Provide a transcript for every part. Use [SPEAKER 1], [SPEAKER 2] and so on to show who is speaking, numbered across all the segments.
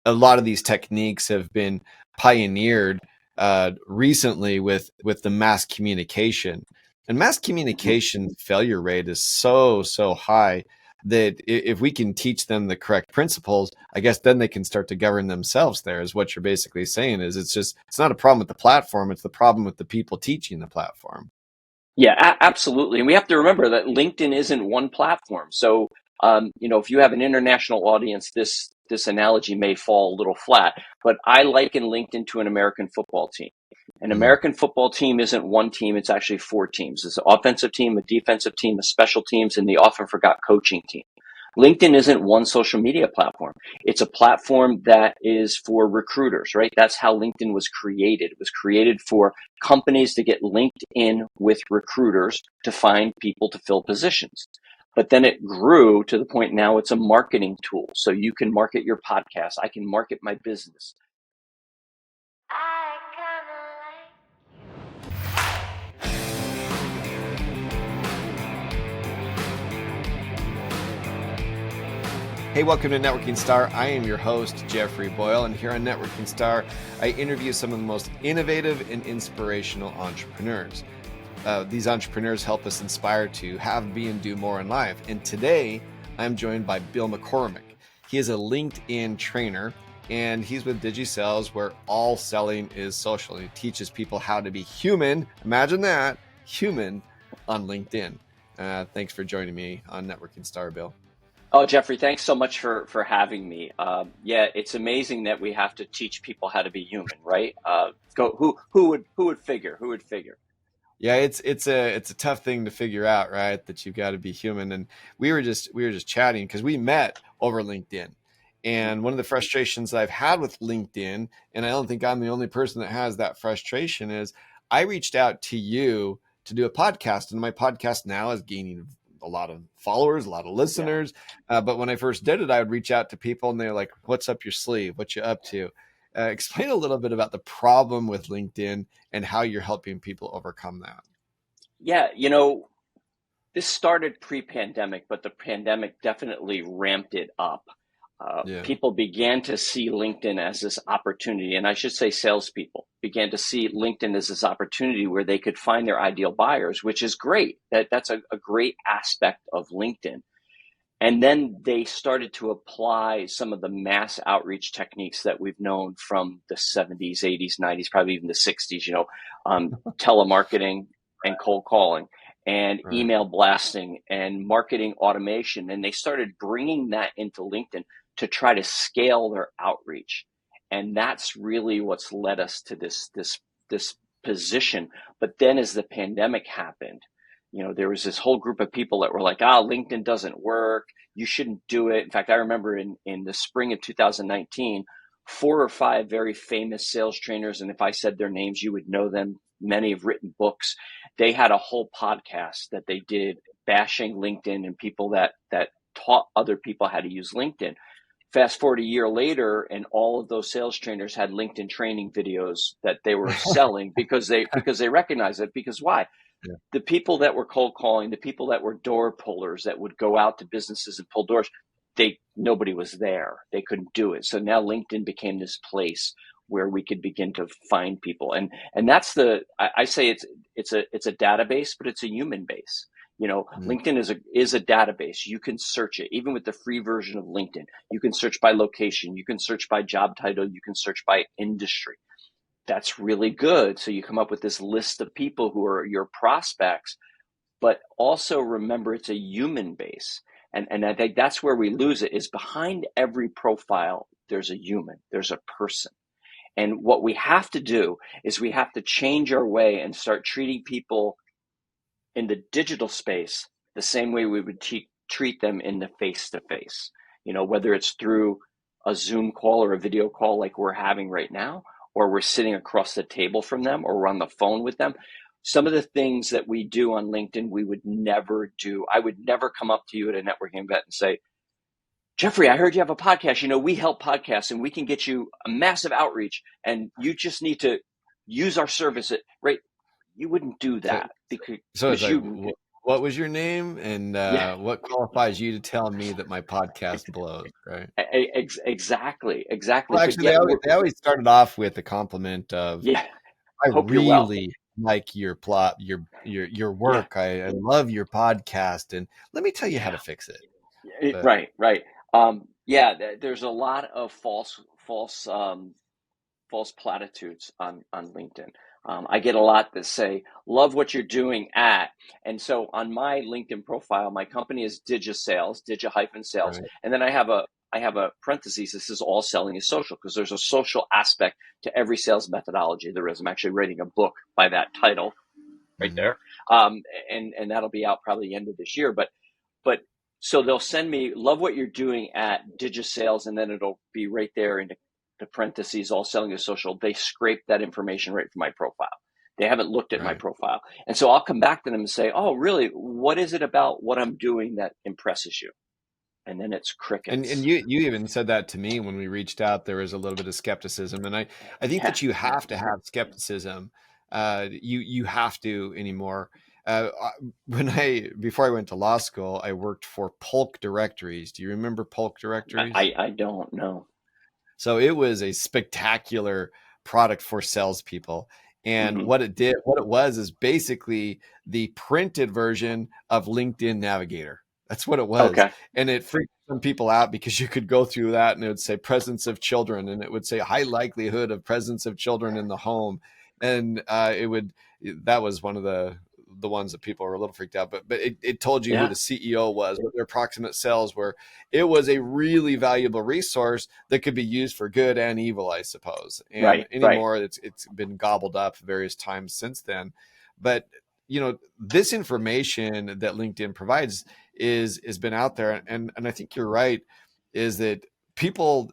[SPEAKER 1] a lot of these techniques have been pioneered recently with the mass communication, and mass communication failure rate is so high that if we can teach them the correct principles, I guess then they can start to govern themselves. There is what you're basically saying is it's not a problem with the platform, it's the problem with the people teaching the platform.
[SPEAKER 2] Yeah, absolutely. And we have to remember that LinkedIn isn't one platform. So, if you have an international audience, this analogy may fall a little flat, but I liken LinkedIn to an American football team. An American football team isn't one team, it's actually four teams. It's an offensive team, a defensive team, a special teams, and the often forgot coaching team. LinkedIn isn't one social media platform. It's a platform that is for recruiters, right? That's how LinkedIn was created. It was created for companies to get linked in with recruiters to find people to fill positions. But then it grew to the point now it's a marketing tool. So you can market your podcast. I can market my business.
[SPEAKER 1] Hey, welcome to Networking Star. I am your host, Jeffrey Boyle, and here on Networking Star, I interview some of the most innovative and inspirational entrepreneurs. These entrepreneurs help us inspire to have, be, and do more in life. And today, I'm joined by Bill Mccormick. He is a LinkedIn trainer, and he's with DigiSales, where all selling is social. He teaches people how to be human. Imagine that, human on LinkedIn. Thanks for joining me on Networking Star, Bill.
[SPEAKER 2] Oh, Jeffrey, thanks so much for having me. Yeah, it's amazing that we have to teach people how to be human, right? Who would figure? Who would figure?
[SPEAKER 1] Yeah, it's a tough thing to figure out, right? That you've got to be human. And we were just chatting because we met over LinkedIn. And one of the frustrations that I've had with LinkedIn, and I don't think I'm the only person that has that frustration, is I reached out to you to do a podcast, and my podcast now is gaining a lot of followers, a lot of listeners. Yeah. But when I first did it, I would reach out to people and they're like, what's up your sleeve? What you up to? Explain a little bit about the problem with LinkedIn and how you're helping people overcome that.
[SPEAKER 2] Yeah, this started pre-pandemic, but the pandemic definitely ramped it up. People began to see LinkedIn as this opportunity, and I should say salespeople began to see LinkedIn as this opportunity where they could find their ideal buyers, which is great. That's a great aspect of LinkedIn. And then they started to apply some of the mass outreach techniques that we've known from the 70s, 80s, 90s, probably even the 60s, telemarketing and cold calling and email blasting and marketing automation. And they started bringing that into LinkedIn to try to scale their outreach. And that's really what's led us to this position. But then as the pandemic happened, there was this whole group of people that were like, LinkedIn doesn't work. You shouldn't do it. In fact, I remember in the spring of 2019, 4 or 5 very famous sales trainers, and if I said their names, you would know them. Many have written books. They had a whole podcast that they did bashing LinkedIn and people that taught other people how to use LinkedIn. Fast forward a year later, and all of those sales trainers had LinkedIn training videos that they were selling because they recognized it. Because why? Yeah. The people that were cold calling, the people that were door pullers that would go out to businesses and pull doors, nobody was there. They couldn't do it. So now LinkedIn became this place where we could begin to find people. And that's I say it's a database, but it's a human base. LinkedIn is a database. You can search it. Even with the free version of LinkedIn, you can search by location, you can search by job title, you can search by industry. That's really good. So you come up with this list of people who are your prospects, but also remember it's a human base. And I think that's where we lose it, is behind every profile, there's a human, there's a person. And what we have to do is we have to change our way and start treating people in the digital space the same way we would treat them in the face-to-face, whether it's through a Zoom call or a video call like we're having right now, or we're sitting across the table from them, or we're on the phone with them. Some of the things that we do on LinkedIn, we would never do. I would never come up to you at a networking event and say, Jeffrey, I heard you have a podcast. We help podcasts and we can get you a massive outreach and you just need to use our service, right? You wouldn't do that.
[SPEAKER 1] what was your name, and
[SPEAKER 2] Yeah,
[SPEAKER 1] what qualifies you to tell me that my podcast blows, right?
[SPEAKER 2] exactly.
[SPEAKER 1] Well,
[SPEAKER 2] But
[SPEAKER 1] actually,
[SPEAKER 2] yet,
[SPEAKER 1] they always started off with a compliment of,
[SPEAKER 2] yeah,
[SPEAKER 1] "I
[SPEAKER 2] hope you're well.
[SPEAKER 1] really like your plot, your
[SPEAKER 2] Yeah,
[SPEAKER 1] work. I love your podcast, and let me tell you how
[SPEAKER 2] yeah,
[SPEAKER 1] to fix it." But
[SPEAKER 2] right, right. Yeah, there's a lot of false platitudes on LinkedIn. I get a lot that say, love what you're doing at. And so on my LinkedIn profile, my company is Digisales, Digi-Sales.
[SPEAKER 1] right,
[SPEAKER 2] And then I have a parentheses. This is all selling is social because there's a social aspect to every sales methodology there is. I'm actually writing a book by that title right
[SPEAKER 1] hmm
[SPEAKER 2] there. And that'll be out probably the end of this year. But so they'll send me love what you're doing at Digisales, and then it'll be right there in the parentheses, all selling is social. They scrape that information right from my profile. They haven't looked at my
[SPEAKER 1] right.
[SPEAKER 2] profile. And so I'll come back to them and say, oh, really? What is it about what I'm doing that impresses you? And then it's
[SPEAKER 1] And
[SPEAKER 2] crickets.
[SPEAKER 1] you even said that to me when we reached out. There was a little bit of skepticism, and I think
[SPEAKER 2] Yeah.
[SPEAKER 1] that you have to have skepticism. You have to anymore. When I before I went to law school, I worked for Polk Directories. Do you remember Polk Directories?
[SPEAKER 2] I don't know.
[SPEAKER 1] So it was a spectacular product for salespeople. And
[SPEAKER 2] Mm-hmm.
[SPEAKER 1] what it was is basically the printed version of LinkedIn Navigator. That's what it was.
[SPEAKER 2] Okay.
[SPEAKER 1] And it freaked some people out because you could go through that and it would say presence of children and it would say high likelihood of presence of children in the home. And that was one of the ones that people were a little freaked out, but it told you who
[SPEAKER 2] Yeah.
[SPEAKER 1] the CEO was, what their approximate sales were. It was a really valuable resource that could be used for good and evil, I suppose. And
[SPEAKER 2] Right. Right.
[SPEAKER 1] anymore, it's been gobbled up various times since then. But this information that LinkedIn provides is been out there, and I think you're right, is that people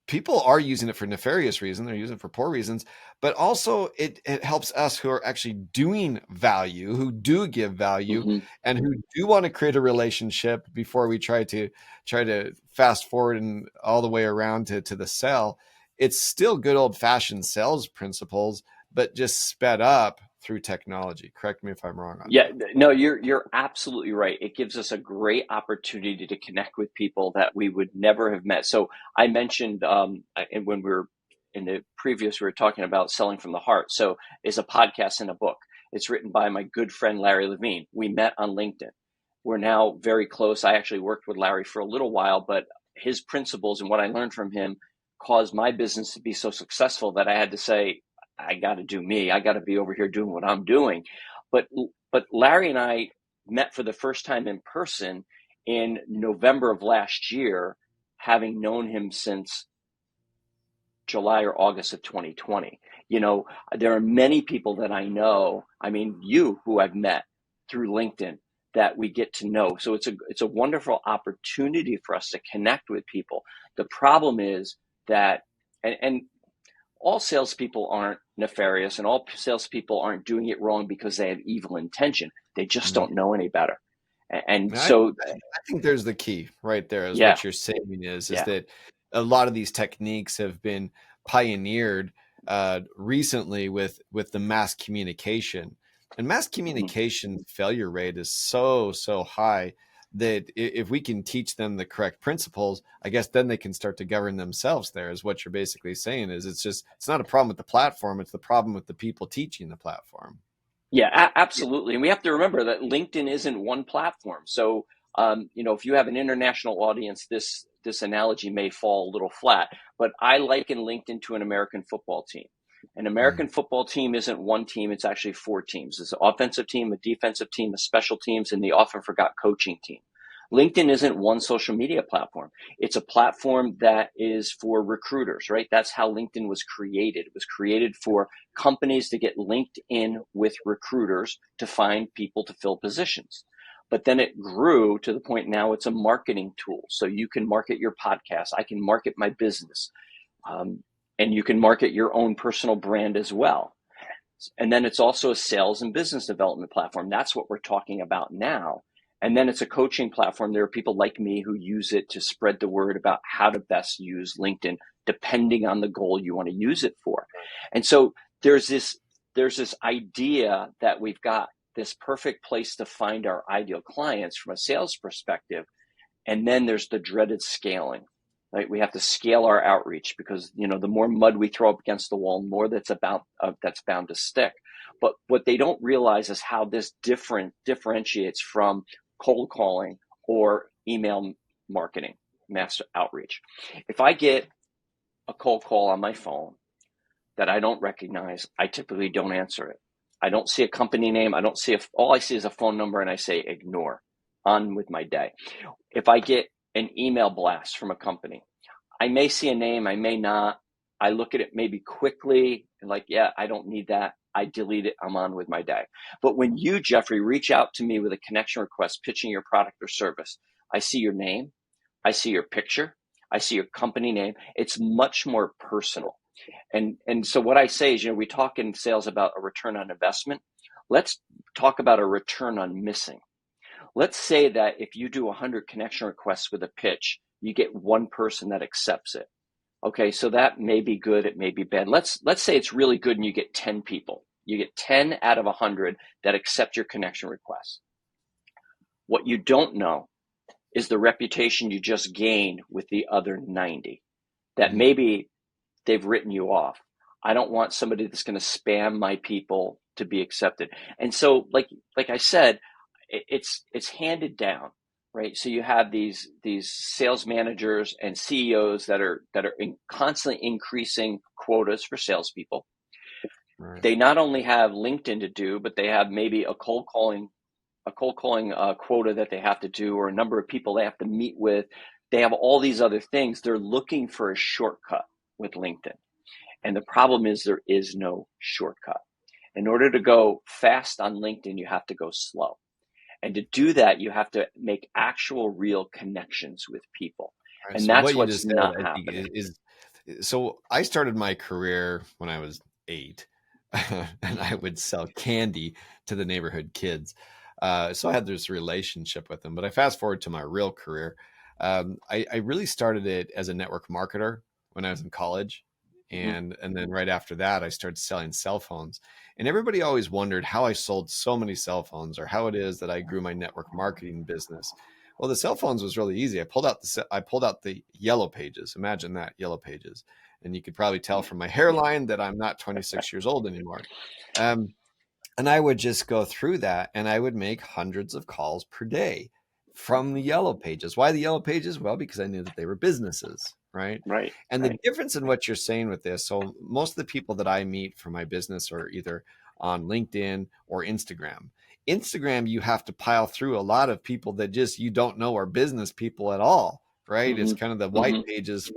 [SPEAKER 1] people are using it for nefarious reasons. They're using it for poor reasons, but also it helps us who are actually doing value, who do give value,
[SPEAKER 2] Mm-hmm.
[SPEAKER 1] and who do want to create a relationship before we try to fast forward and all the way around to the sell. It's still good old fashioned sales principles, but just sped up through technology. Correct me if I'm wrong on
[SPEAKER 2] Yeah,
[SPEAKER 1] that.
[SPEAKER 2] no, you're absolutely right. It gives us a great opportunity to connect with people that we would never have met. So I mentioned, and when we were in the previous, we were talking about selling from the heart. So is a podcast and a book. It's written by my good friend Larry Levine. We met on LinkedIn. We're now very close. I actually worked with Larry for a little while, but his principles and what I learned from him caused my business to be so successful that I had to say, I got to do me. I got to be over here doing what I'm doing. But but Larry and I met for the first time in person in November of last year, having known him since July or August of 2020. There are many people that I know, I mean, you who I've met through LinkedIn that we get to know. So it's a wonderful opportunity for us to connect with people. The problem is that, and all salespeople aren't nefarious and all salespeople aren't doing it wrong because they have evil intention. They just
[SPEAKER 1] Mhm.
[SPEAKER 2] don't know any better. And
[SPEAKER 1] I,
[SPEAKER 2] so,
[SPEAKER 1] I think there's the key right there is
[SPEAKER 2] yeah,
[SPEAKER 1] what you're saying is
[SPEAKER 2] yeah.
[SPEAKER 1] that a lot of these techniques have been pioneered recently with the mass communication, and mass
[SPEAKER 2] Mm-hmm.
[SPEAKER 1] communication failure rate is so high that if we can teach them the correct principles, I guess then they can start to govern themselves. There is what you're basically saying is it's not a problem with the platform, it's the problem with the people teaching the platform.
[SPEAKER 2] Yeah, absolutely. And we have to remember that LinkedIn isn't one platform. So, if you have an international audience, this analogy may fall a little flat. But I liken LinkedIn to an American football team. An
[SPEAKER 1] Mm,
[SPEAKER 2] American football team isn't one team; it's actually four teams. It's an offensive team, a defensive team, a special teams, and the often forgot coaching team. LinkedIn isn't one social media platform. It's a platform that is for recruiters, right? That's how LinkedIn was created. It was created for companies to get linked in with recruiters to find people to fill positions. But then it grew to the point now it's a marketing tool. So you can market your podcast. I can market my business. Um, and you can market your own personal brand as well. And then it's also a sales and business development platform. That's what we're talking about now. And then it's a coaching platform. There are people like me who use it to spread the word about how to best use LinkedIn, depending on the goal you want to use it for. And so there's this there's this idea that we've got this perfect place to find our ideal clients from a sales perspective. And then there's the dreaded scaling, right? We have to scale our outreach because, the more mud we throw up against the wall, the more that's bound to stick. But what they don't realize is how this differentiates from cold calling or email marketing, mass outreach. If I get a cold call on my phone that I don't recognize, I typically don't answer it. I don't see a company name. All I see is a phone number, and I say ignore, on with my day. If I get an email blast from a company, I may see a name, I may not. I look at it maybe quickly and yeah, I don't need that. I delete it. I'm on with my day. But when you, Jeffrey, reach out to me with a connection request pitching your product or service, I see your name, I see your picture, I see your company name. It's much more personal. And so what I say is, we talk in sales about a return on investment. Let's talk about a return on missing. Let's say that if you do 100 connection requests with a pitch, you get one person that accepts it. Okay, so that may be good, it may be bad. Let's say it's really good and you get 10 people. You get 10 out of 100 that accept your connection request. What you don't know is the reputation you just gained with the other 90. That maybe they've written you off. I don't want somebody that's going to spam my people to be accepted. And so, like I said, it's handed down, right? So you have these sales managers and CEOs that are constantly increasing quotas for salespeople. Right. They not only have LinkedIn to do, but they have maybe a cold calling quota that they have to do, or a number of people they have to meet with. They have all these other things. They're looking for a shortcut with LinkedIn. And the problem is there is no shortcut. In order to go fast on LinkedIn, you have to go slow. And to do that, you have to make actual real connections with people. Right, and so that's what's not happening.
[SPEAKER 1] So I started my career when I was 8, and I would sell candy to the neighborhood kids. So I had this relationship with them. But I fast forward to my real career. I really started it as a network marketer when I was in college. And then right after that, I started selling cell phones. And everybody always wondered how I sold so many cell phones, or how it is that I grew my network marketing business. Well, the cell phones was really easy. I pulled out the Yellow Pages. Imagine that, Yellow Pages. And you could probably tell from my hairline that I'm not 26 years old anymore. And I would just go through that, and I would make hundreds of calls per day from the Yellow Pages. Why the Yellow Pages? Well, because I knew that they were businesses. Right. And the difference in what you're saying with this, so most of the people that I meet for my business are either on LinkedIn or Instagram. Instagram, you have to pile through a lot of people that just you don't know are business people at all. Right. It's kind of the white pages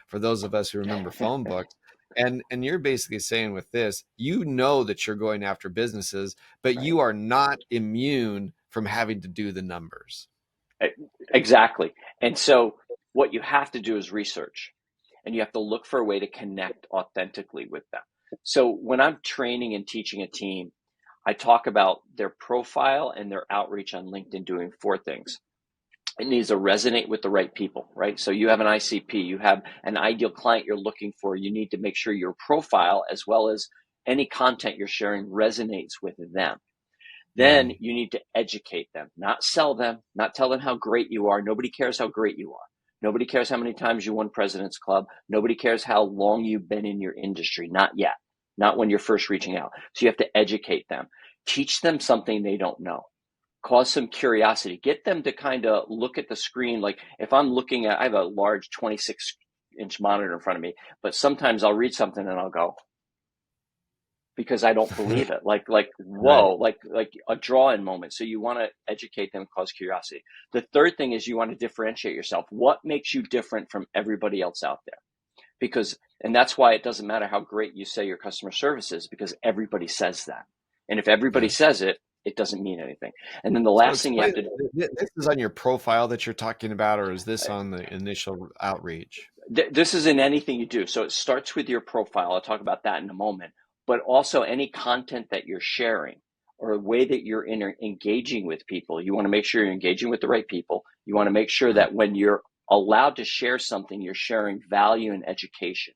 [SPEAKER 1] for those of us who remember phone books. And you're basically saying with this, that you're going after businesses, but you are not immune from having to do the numbers.
[SPEAKER 2] Exactly. And so what you have to do is research, and you have to look for a way to connect authentically with them. So when I'm training and teaching a team, I talk about their profile and their outreach on LinkedIn doing 4 things. It needs to resonate with the right people, right? So you have an ICP, you have an ideal client you're looking for. You need to make sure your profile, as well as any content you're sharing, resonates with them. Then you need to educate them, not sell them, not tell them how great you are. Nobody cares how great you are. Nobody cares how many times you won President's Club. Nobody cares how long you've been in your industry. Not yet. Not when you're first reaching out. So you have to educate them. Teach them something they don't know. Cause some curiosity. Get them to kind of look at the screen. Like if I'm looking at, I have a large 26-inch monitor in front of me, but sometimes I'll read something and I'll go, because I don't believe it. Like, whoa, right. like a draw-in moment. So you want to educate them, cause curiosity. The third thing is you want to differentiate yourself. What makes you different from everybody else out there? And that's why it doesn't matter how great you say your customer service is, because everybody says that. And if everybody says it, it doesn't mean anything. And then the last thing you have to do.
[SPEAKER 1] This is on your profile that you're talking about, or is this on the initial outreach?
[SPEAKER 2] This is in anything you do. So it starts with your profile. I'll talk about that in a moment. But also any content that you're sharing, or a way that you're engaging with people. You want to make sure you're engaging with the right people. You want to make sure that when you're allowed to share something, you're sharing value and education.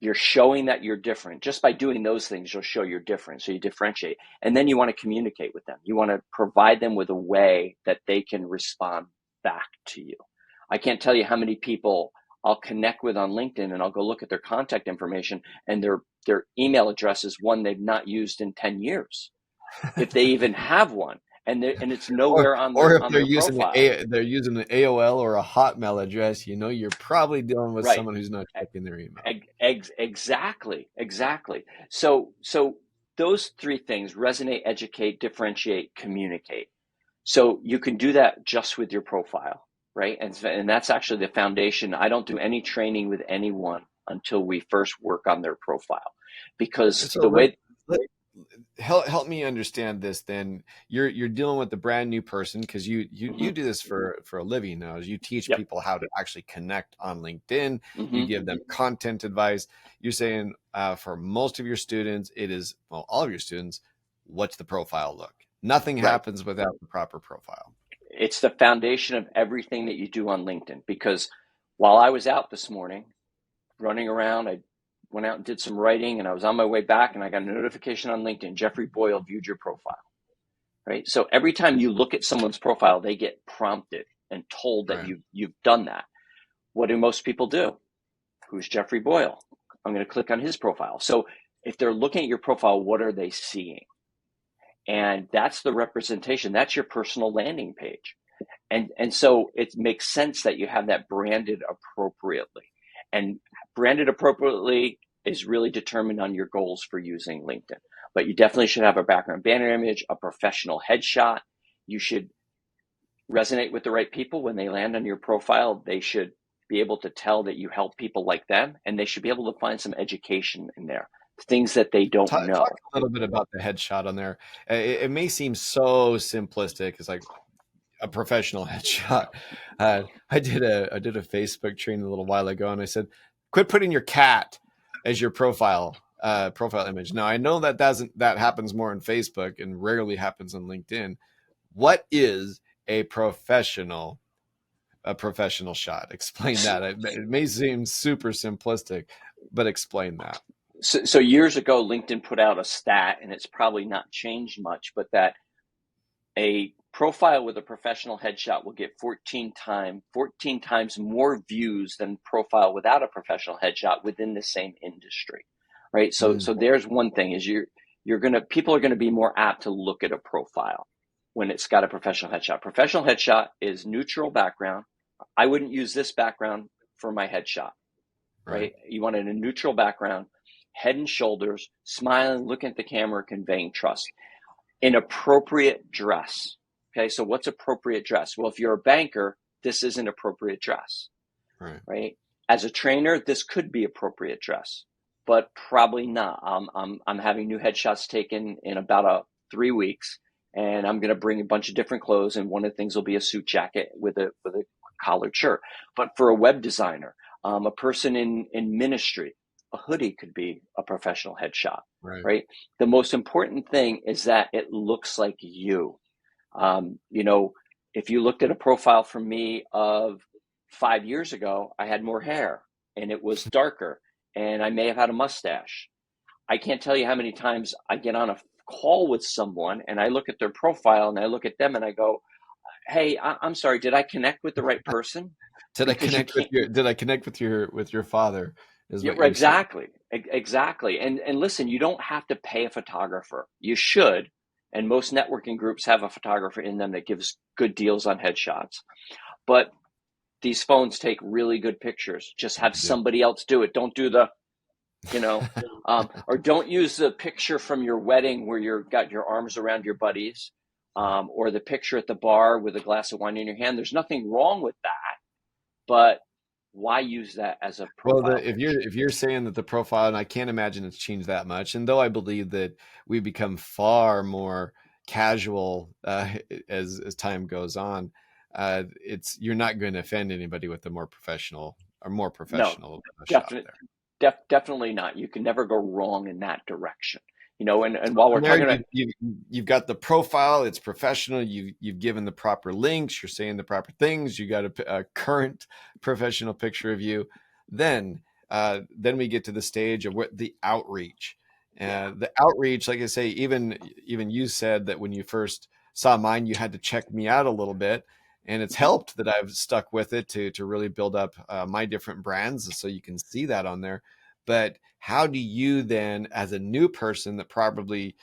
[SPEAKER 2] You're showing that you're different. Just by doing those things, you'll show you're different. So you differentiate. And then you want to communicate with them. You want to provide them with a way that they can respond back to you. I can't tell you how many people I'll connect with on LinkedIn, and I'll go look at their contact information, and their email address is one they've not used in 10 years, if they even have one. And it's nowhere on
[SPEAKER 1] or if
[SPEAKER 2] their profile.
[SPEAKER 1] they're using an AOL or a Hotmail address, you're probably dealing with
[SPEAKER 2] Right.
[SPEAKER 1] someone who's not checking their email.
[SPEAKER 2] Exactly. So those three things: resonate, educate, differentiate, communicate. So you can do that just with your profile, right? And that's actually the foundation. I don't do any training with anyone until we first work on their profile, because
[SPEAKER 1] So
[SPEAKER 2] the way
[SPEAKER 1] help me understand this. Then you're dealing with the brand new person, because you do this for a living now. Is you teach
[SPEAKER 2] Yep.
[SPEAKER 1] people how to actually connect on LinkedIn.
[SPEAKER 2] Mm-hmm.
[SPEAKER 1] You give them content advice. You're saying for most of your students, it is, well, all of your students, what's the profile look? Nothing happens without the proper profile.
[SPEAKER 2] It's the foundation of everything that you do on LinkedIn. Because while I was out this morning running around, I went out and did some writing, and I was on my way back, and I got a notification on LinkedIn: Jeffrey Boyle viewed your profile. Right. So every time you look at someone's profile, they get prompted and told that you've done that. What do most people do? Who's Jeffrey Boyle? I'm going to click on his profile. So if they're looking at your profile, what are they seeing? And that's the representation. That's your personal landing page. And so it makes sense that you have that branded appropriately. And branded appropriately is really determined on your goals for using LinkedIn. But you definitely should have a background banner image, a professional headshot. You should resonate with the right people. When they land on your profile, they should be able to tell that you help people like them, and they should be able to find some education in there, things that they don't know.
[SPEAKER 1] Talk a little bit about the headshot on there. It may seem so simplistic. It's like a professional headshot. I did a Facebook training a little while ago, and I said, quit putting your cat as your profile image. Now I know that happens more on Facebook and rarely happens on LinkedIn. What is a professional shot? Explain that. It may seem super simplistic, but explain that.
[SPEAKER 2] So years ago, LinkedIn put out a stat, and it's probably not changed much, but that a profile with a professional headshot will get 14 times more views than profile without a professional headshot within the same industry, right? So there's one thing: is people are gonna be more apt to look at a profile when it's got a professional headshot. Professional headshot is neutral background. I wouldn't use this background for my headshot, right? You want it in a neutral background, head and shoulders, smiling, looking at the camera, conveying trust. In appropriate dress. Okay, so what's appropriate dress? Well, if you're a banker, this isn't appropriate dress, right? As a trainer, this could be appropriate dress, but probably not. I'm having new headshots taken in about 3 weeks, and I'm going to bring a bunch of different clothes, and one of the things will be a suit jacket with a collared shirt. But for a web designer, a person in ministry, a hoodie could be a professional headshot, right? The most important thing is that it looks like you. If you looked at a profile from me of 5 years ago, I had more hair and it was darker, and I may have had a mustache. I can't tell you how many times I get on a call with someone and I look at their profile and I look at them and I go, hey, I'm sorry, did I connect with the right person?
[SPEAKER 1] Did I connect with your father?
[SPEAKER 2] Exactly. And listen, you don't have to pay a photographer. You should. And most networking groups have a photographer in them that gives good deals on headshots. But these phones take really good pictures. Just have somebody else do it. Don't do or don't use the picture from your wedding where you've got your arms around your buddies, or the picture at the bar with a glass of wine in your hand. There's nothing wrong with that, but why use that as a profile?
[SPEAKER 1] Well, if you're saying that the profile, and I can't imagine it's changed that much, and though I believe that we become far more casual as time goes on, you're not going to offend anybody with a more professional shot there.
[SPEAKER 2] Definitely not. You can never go wrong in that direction. And while we're talking about,
[SPEAKER 1] you've got the profile, it's professional. You've given the proper links. You're saying the proper things. You got a current professional picture of you. Then then we get to the stage of what the outreach.
[SPEAKER 2] Yeah.
[SPEAKER 1] The outreach, like I say, even you said that when you first saw mine, you had to check me out a little bit, and it's
[SPEAKER 2] Mhm.
[SPEAKER 1] helped that I've stuck with it to really build up my different brands, so you can see that on there. But how do you then, as a new person that possibly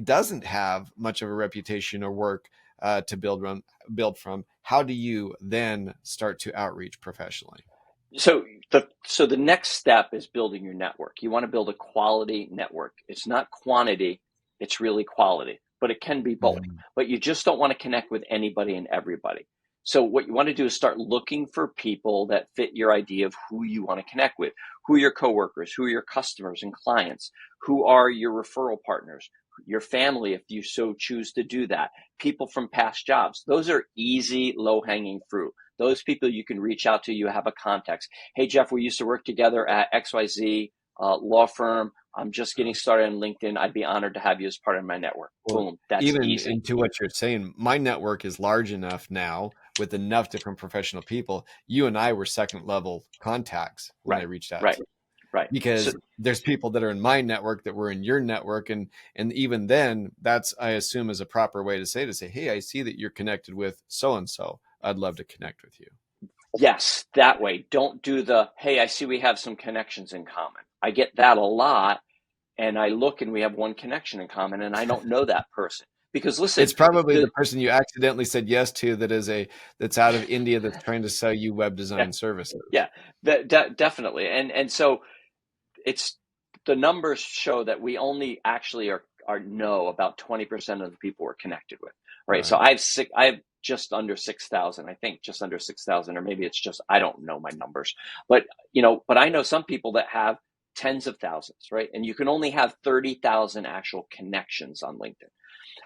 [SPEAKER 1] doesn't have much of a reputation or work to build from, how do you then start to outreach professionally?
[SPEAKER 2] So the next step is building your network. You want to build a quality network. It's not quantity, it's really quality, but it can be both.
[SPEAKER 1] Mhm.
[SPEAKER 2] But you just don't want to connect with anybody and everybody. So what you want to do is start looking for people that fit your idea of who you want to connect with. Who are your coworkers, who are your customers and clients, who are your referral partners, your family if you so choose to do that, people from past jobs. Those are easy, low-hanging fruit. Those people you can reach out to, you have a context. Hey, Jeff, we used to work together at XYZ law firm. I'm just getting started on LinkedIn. I'd be honored to have you as part of my network.
[SPEAKER 1] Well,
[SPEAKER 2] Boom. That's
[SPEAKER 1] even
[SPEAKER 2] easy.
[SPEAKER 1] into what you're saying, my network is large enough now with enough different professional people. You and I were second level contacts when I
[SPEAKER 2] Right,
[SPEAKER 1] reached out
[SPEAKER 2] right,
[SPEAKER 1] to you,
[SPEAKER 2] right. So,
[SPEAKER 1] because there's people that are in my network that were in your network, and even then, that's, I assume, is a proper way to say, hey, I see that you're connected with so and so. I'd love to connect with you.
[SPEAKER 2] yes, that way. Don't do the, hey, I see we have some connections in common. I get that a lot. And I look and we have one connection in common and I don't know that person. Because listen,
[SPEAKER 1] It's probably the
[SPEAKER 2] the,
[SPEAKER 1] person you accidentally said yes to that's out of India that's trying to sell you web
[SPEAKER 2] yeah,
[SPEAKER 1] design services.
[SPEAKER 2] yeah, definitely. And so it's the numbers show that we only actually are know about 20% of the people we're connected with, right? So
[SPEAKER 1] Right.
[SPEAKER 2] I have just under 6,000, I think just under 6,000, or maybe it's just, I don't know my numbers, but but I know some people that have tens of thousands, right? And you can only have 30,000 actual connections on LinkedIn.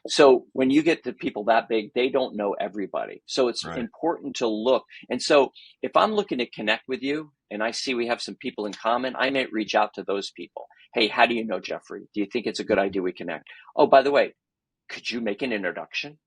[SPEAKER 2] So when you get to people that big, they don't know everybody. So it's
[SPEAKER 1] Right.
[SPEAKER 2] important to look. And so if I'm looking to connect with you and I see we have some people in common, I might reach out to those people. Hey, how do you know Jeffrey? Do you think it's a good idea we connect? Oh, by the way, could you make an introduction?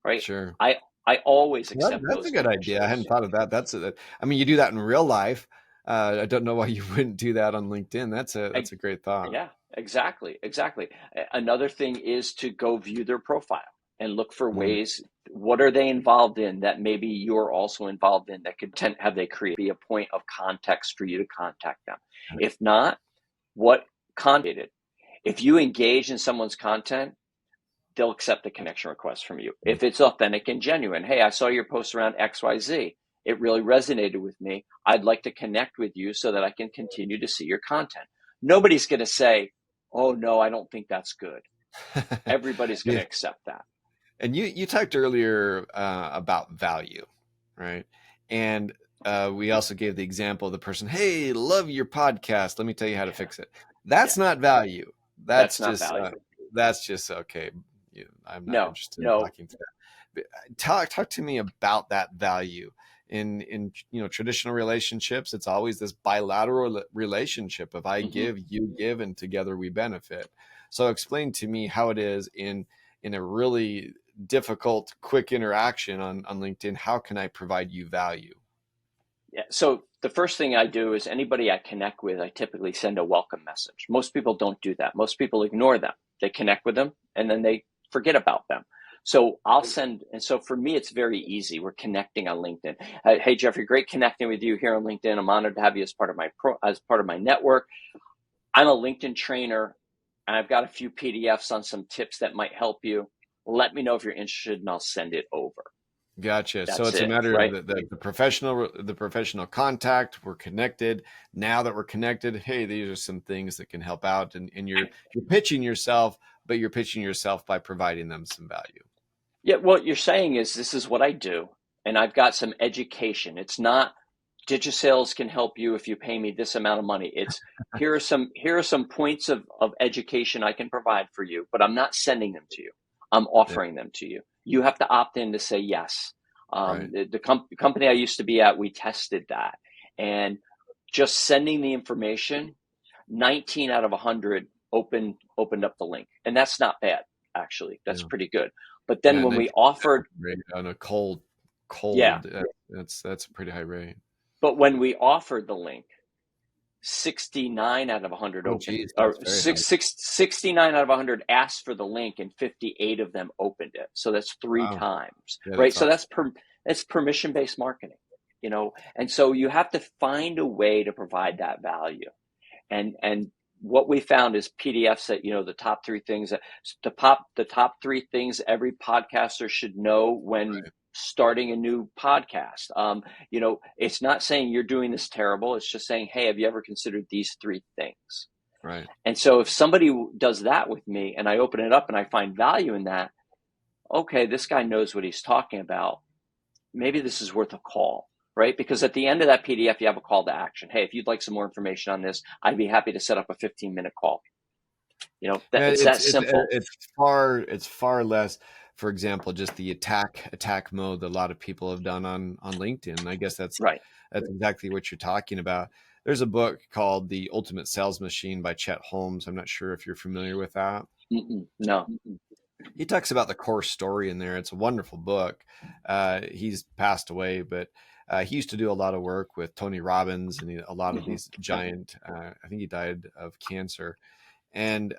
[SPEAKER 2] Right?
[SPEAKER 1] Sure.
[SPEAKER 2] I always accept
[SPEAKER 1] That's a
[SPEAKER 2] those
[SPEAKER 1] good idea. I hadn't
[SPEAKER 2] connections.
[SPEAKER 1] thought of that. I mean, you do that in real life. I don't know why you wouldn't do that on LinkedIn.
[SPEAKER 2] I,
[SPEAKER 1] That's a great thought.
[SPEAKER 2] Yeah, exactly, exactly. Another thing is to go view their profile and look for
[SPEAKER 1] Mm,
[SPEAKER 2] ways. What are they involved in that maybe you're also involved in that could have they create be a point of context for you to contact them? If not, what content? If you engage in someone's content, they'll accept a connection request from you.
[SPEAKER 1] mm.
[SPEAKER 2] If it's authentic and genuine, hey, I saw your post around XYZ. It really resonated with me. I'd like to connect with you so that I can continue to see your content. Nobody's going to say, oh, no, I don't think that's good. Everybody's going
[SPEAKER 1] Yeah.
[SPEAKER 2] to accept that.
[SPEAKER 1] And you talked earlier about value, right? And we also gave the example of the person, hey, love your podcast. Let me tell you how to
[SPEAKER 2] Yeah.
[SPEAKER 1] fix it.
[SPEAKER 2] Yeah.
[SPEAKER 1] That's not value.
[SPEAKER 2] That's
[SPEAKER 1] That's
[SPEAKER 2] not
[SPEAKER 1] just
[SPEAKER 2] value.
[SPEAKER 1] okay. I'm not
[SPEAKER 2] No,
[SPEAKER 1] interested in
[SPEAKER 2] no.
[SPEAKER 1] talking to that. But talk to me about that value in traditional relationships. It's always this bilateral relationship of I
[SPEAKER 2] Mm-hmm.
[SPEAKER 1] give, you give, and together we benefit. So explain to me how it is in a really difficult, quick interaction on LinkedIn. How can I provide you value?
[SPEAKER 2] Yeah. So the first thing I do is anybody I connect with, I typically send a welcome message. Most people don't do that. Most people ignore them. They connect with them and then they forget about them. So I'll send, and so for me, it's very easy. We're connecting on LinkedIn. Hey, Jeffrey, great connecting with you here on LinkedIn. I'm honored to have you as part of as part of my network. I'm a LinkedIn trainer and I've got a few PDFs on some tips that might help you. Let me know if you're interested and I'll send it over.
[SPEAKER 1] Gotcha. So
[SPEAKER 2] That's
[SPEAKER 1] it's a
[SPEAKER 2] it,
[SPEAKER 1] matter of
[SPEAKER 2] right?
[SPEAKER 1] the professional contact. We're connected. Now that we're connected, hey, these are some things that can help out, and you're pitching yourself, but you're pitching yourself by providing them some value.
[SPEAKER 2] Yeah, what you're saying is this is what I do, and I've got some education. It's not Digisales can help you if you pay me this amount of money. It's here are some points of education I can provide for you, but I'm not sending them to you. I'm
[SPEAKER 1] Yeah,
[SPEAKER 2] offering them to you. You have to opt in to say yes.
[SPEAKER 1] right.
[SPEAKER 2] The company I used to be at, we tested that, and just sending the information, 19 out of 100 opened up the link, and that's not bad actually. That's
[SPEAKER 1] Yeah,
[SPEAKER 2] pretty good. But then
[SPEAKER 1] yeah.
[SPEAKER 2] when we
[SPEAKER 1] 19
[SPEAKER 2] offered,
[SPEAKER 1] rate on a cold,
[SPEAKER 2] yeah,
[SPEAKER 1] cold. That's a pretty high rate.
[SPEAKER 2] but when we offered the link, 69 out of 100
[SPEAKER 1] Oh,
[SPEAKER 2] opened,
[SPEAKER 1] geez,
[SPEAKER 2] or
[SPEAKER 1] that's very high.
[SPEAKER 2] 69 out of 100 asked for the link, and 58 of them opened it. So that's three
[SPEAKER 1] Wow.
[SPEAKER 2] times,
[SPEAKER 1] Yeah,
[SPEAKER 2] right?
[SPEAKER 1] that's
[SPEAKER 2] So
[SPEAKER 1] awesome.
[SPEAKER 2] that's permission-based marketing, and so you have to find a way to provide that value. And what we found is PDFs that, the top three things that the top three things every podcaster should know when starting a new podcast. It's not saying you're doing this terrible. It's just saying, hey, have you ever considered these three things?
[SPEAKER 1] Right.
[SPEAKER 2] And so if somebody does that with me and I open it up and I find value in that, okay, this guy knows what he's talking about. Maybe this is worth a call, right? Because at the end of that PDF, you have a call to action. Hey, if you'd like some more information on this, I'd be happy to set up a 15-minute call.
[SPEAKER 1] Yeah,
[SPEAKER 2] It's that simple.
[SPEAKER 1] it's far less, for example, just the attack mode that a lot of people have done on LinkedIn. I guess
[SPEAKER 2] Right.
[SPEAKER 1] that's exactly what you're talking about. There's a book called The Ultimate Sales Machine by Chet Holmes. I'm not sure if you're familiar with that.
[SPEAKER 2] No.
[SPEAKER 1] He talks about the core story in there. It's a wonderful book. He's passed away, but he used to do a lot of work with Tony Robbins and a lot of these giant. I think he died of cancer, and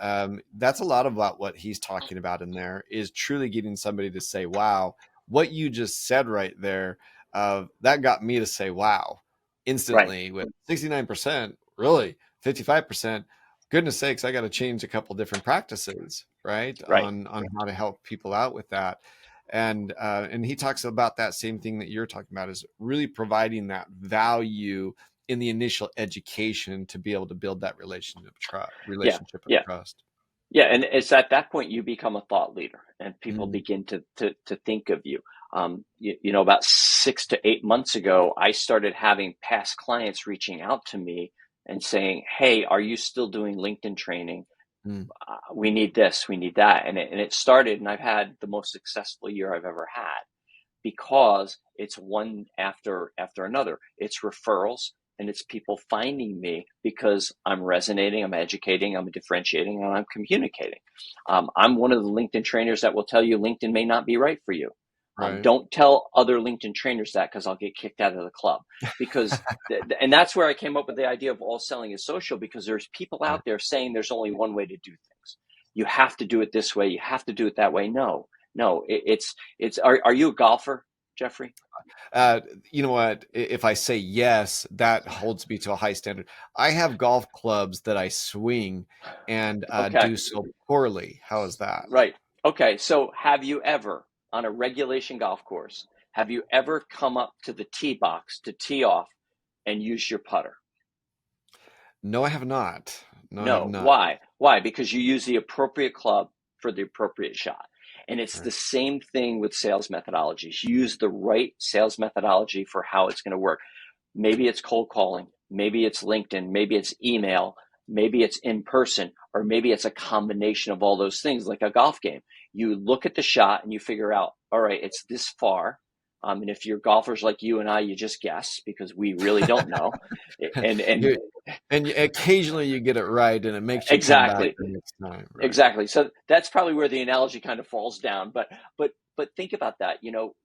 [SPEAKER 1] that's a lot about what he's talking about in there. Is truly getting somebody to say, "Wow, what you just said right there." That got me to say, "Wow,"
[SPEAKER 2] Right.
[SPEAKER 1] instantly with 69%. Really, 55%. Goodness sakes, I got to change a couple different practices, right?
[SPEAKER 2] Right.
[SPEAKER 1] On how to help people out with that. And he talks about that same thing that you're talking about, is really providing that value in the initial education to be able to build that
[SPEAKER 2] Yeah.
[SPEAKER 1] relationship of
[SPEAKER 2] Yeah.
[SPEAKER 1] trust.
[SPEAKER 2] Yeah. And it's at that point you become a thought leader and people
[SPEAKER 1] Mm,
[SPEAKER 2] begin to think of you. About 6 to 8 months ago, I started having past clients reaching out to me and saying, hey, are you still doing LinkedIn training?
[SPEAKER 1] mm,
[SPEAKER 2] We need this, we need that. And it started, and I've had the most successful year I've ever had, because it's one after another. It's referrals, and it's people finding me because I'm resonating, I'm educating, I'm differentiating, and I'm communicating. I'm one of the LinkedIn trainers that will tell you LinkedIn may not be right for you.
[SPEAKER 1] right.
[SPEAKER 2] Don't tell other LinkedIn trainers that, because I'll get kicked out of the club. Because, and that's where I came up with the idea of all selling is social, because there's people
[SPEAKER 1] Right.
[SPEAKER 2] out there saying there's only one way to do things. You have to do it this way. You have to do it that way. No, it's. Are you a golfer, Jeffrey?
[SPEAKER 1] Uh, you know what? If I say yes, that holds me to a high standard. I have golf clubs that I swing and
[SPEAKER 2] Okay,
[SPEAKER 1] do so poorly. How is that?
[SPEAKER 2] right. Okay, so have you ever, on a regulation golf course, have you ever come up to the tee box to tee off and use your putter?
[SPEAKER 1] No, I have not. No, I have
[SPEAKER 2] No.
[SPEAKER 1] not.
[SPEAKER 2] Why? Why? Because you use the appropriate club for the appropriate shot. And it's
[SPEAKER 1] Right.
[SPEAKER 2] the same thing with sales methodologies. You use the right sales methodology for how it's going to work. Maybe it's cold calling, maybe it's LinkedIn, maybe it's email, maybe it's in person, or maybe it's a combination of all those things, like a golf game. You look at the shot and you figure out, all right, it's this far. And if you're golfers like you and I, you just guess, because we really don't know. And
[SPEAKER 1] you occasionally you get it right, and it makes you come back
[SPEAKER 2] exactly,
[SPEAKER 1] the next time. Right.
[SPEAKER 2] exactly. So that's probably where the analogy kind of falls down. But think about that.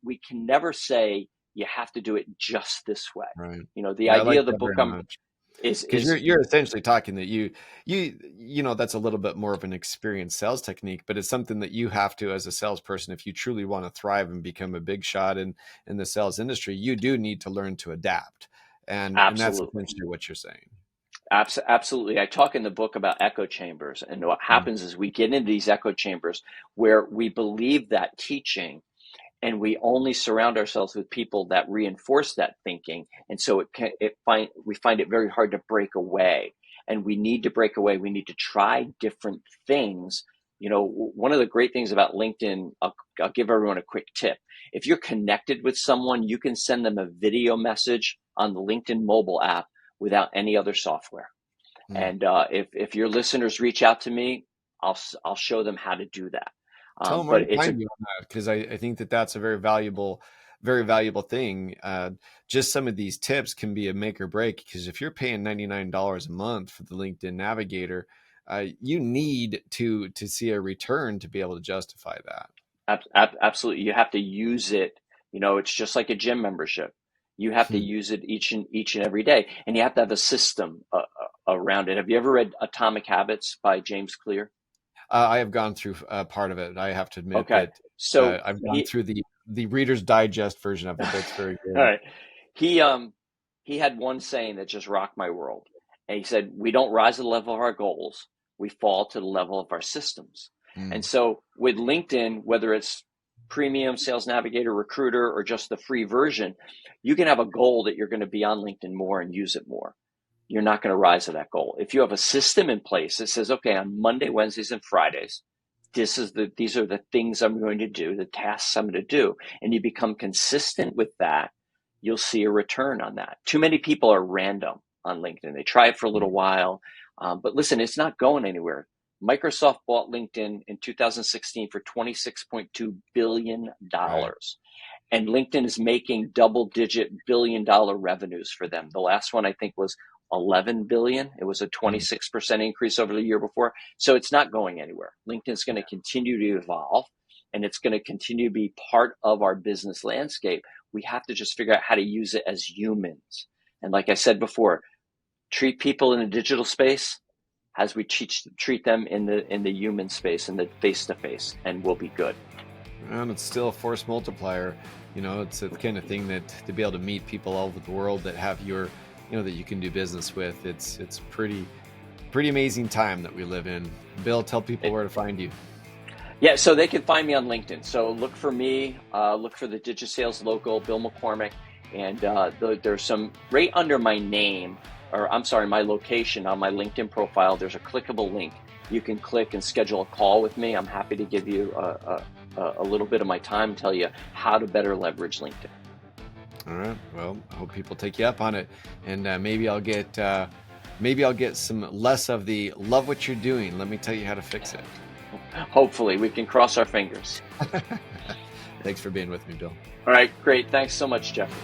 [SPEAKER 2] We can never say you have to do it just this way.
[SPEAKER 1] Right.
[SPEAKER 2] The
[SPEAKER 1] Yeah, I
[SPEAKER 2] idea
[SPEAKER 1] like
[SPEAKER 2] of the
[SPEAKER 1] that
[SPEAKER 2] book
[SPEAKER 1] very much. Because
[SPEAKER 2] is
[SPEAKER 1] you're essentially talking that that's a little bit more of an experienced sales technique, but it's something that you have to, as a salesperson, if you truly want to thrive and become a big shot in the sales industry, you do need to learn to adapt, and that's
[SPEAKER 2] absolutely.
[SPEAKER 1] essentially what you're saying.
[SPEAKER 2] Absolutely. I talk in the book about echo chambers. And what
[SPEAKER 1] Mm,
[SPEAKER 2] happens is we get into these echo chambers where we believe that teaching, and we only surround ourselves with people that reinforce that thinking. And so we find it very hard to break away. And we need to break away. We need to try different things. One of the great things about LinkedIn, I'll give everyone a quick tip. If you're connected with someone, you can send them a video message on the LinkedIn mobile app without any other software.
[SPEAKER 1] mm.
[SPEAKER 2] And if your listeners reach out to me, I'll show them how to do that.
[SPEAKER 1] Tell them where
[SPEAKER 2] But
[SPEAKER 1] to
[SPEAKER 2] it's a
[SPEAKER 1] find you on that, because I think that that's a very valuable thing. Just some of these tips can be a make or break, because if you're paying $99 a month for the LinkedIn Navigator, you need to see a return to be able to justify that.
[SPEAKER 2] Absolutely. You have to use it. It's just like a gym membership. You have to
[SPEAKER 1] Hmm.
[SPEAKER 2] use it each and every day, and you have to have a system around it. Have you ever read Atomic Habits by James Clear?
[SPEAKER 1] I have gone through part of it. I have to admit
[SPEAKER 2] Okay.
[SPEAKER 1] that
[SPEAKER 2] So
[SPEAKER 1] I've gone through the Reader's Digest version of it. That's very
[SPEAKER 2] all
[SPEAKER 1] good.
[SPEAKER 2] right. He had one saying that just rocked my world. And he said, "We don't rise to the level of our goals. We fall to the level of our systems." And
[SPEAKER 1] Mm,
[SPEAKER 2] so with LinkedIn, whether it's Premium, Sales Navigator, Recruiter, or just the free version, you can have a goal that you're going to be on LinkedIn more and use it more. You're not going to rise to that goal. If you have a system in place that says, okay, on Monday, Wednesdays, and Fridays, these are the things I'm going to do, the tasks I'm going to do, and you become consistent with that, you'll see a return on that. Too many people are random on LinkedIn. They try it for a little while, but listen, it's not going anywhere. Microsoft bought LinkedIn in 2016 for $26.2 billion.
[SPEAKER 1] right.
[SPEAKER 2] And LinkedIn is making double-digit billion-dollar revenues for them. The last one, I think, was 11 billion. It was a
[SPEAKER 1] Mm,
[SPEAKER 2] 26% increase over the year before. So it's not going anywhere. LinkedIn is going to continue to evolve, and it's going to continue to be part of our business landscape. We have to just figure out how to use it as humans. And like I said before, treat people in the digital space as we treat them in the human space, in the face-to-face, and we'll be good.
[SPEAKER 1] and it's still a force multiplier. It's the kind of thing that to be able to meet people all over the world that have that you can do business with. It's pretty amazing time that we live in. Bill, tell people where to find you.
[SPEAKER 2] Yeah, so they can find me on LinkedIn. So look for me, look for the DigiSales logo, Bill McCormick, and there's some right under my name, or I'm sorry, my location on my LinkedIn profile. There's a clickable link. You can click and schedule a call with me. I'm happy to give you a little bit of my time, tell you how to better leverage LinkedIn.
[SPEAKER 1] All right. Well, I hope people take you up on it, and maybe I'll get some less of the love what you're doing. Let me tell you how to fix it.
[SPEAKER 2] Hopefully, we can cross our fingers.
[SPEAKER 1] Thanks for being with me, Bill.
[SPEAKER 2] All right, great. Thanks so much, Jeffrey.